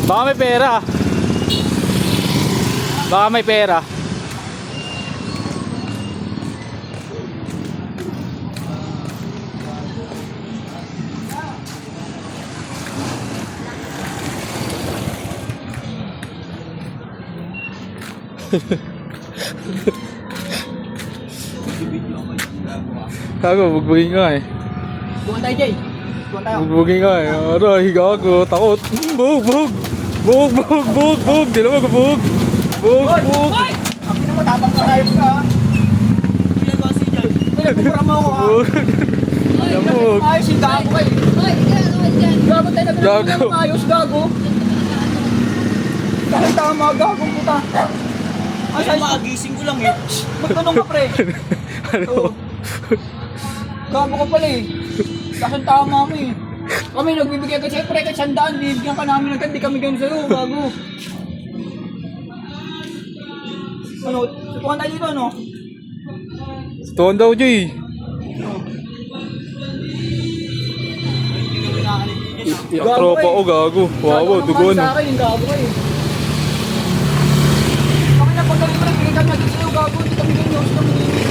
Baka may pera. Baka may pera. Gago, bugbugin ka eh. Buwan tayo, Jay. Buwan tayo. Bugbugin ka eh. Aray, gago, takot. Bug, bug. Bug, bug, bug, bug. Di naman ka bug. Bug, bug. Ang pinamatabang ka tayo ka. Hindi ba si Jay? Pinagpupura mo ako ha. Bug. Bug. Ayos yung gago kayo. Gago tayo na Gago. ayos, gago. Dahil tama, gago puta. Ay, makagising ko lang eh. Magtanong ka pre. Ano? Gago ka pala eh. Kasi tama mo eh. Kami nagbibigay ka siyempre kahit 100, bibigyan ka namin ng hindi kami ganun sa'yo, gago. Ano, sutukan tayo dito ano? Tuwan daw, Jay. Ang tropa ko, gago. Wow, dugon. Sa akin, yung gago eh. Kami na pag kami pre, bigay kami natin sa'yo, gago. Hindi kami ganun, hindi kami ganun.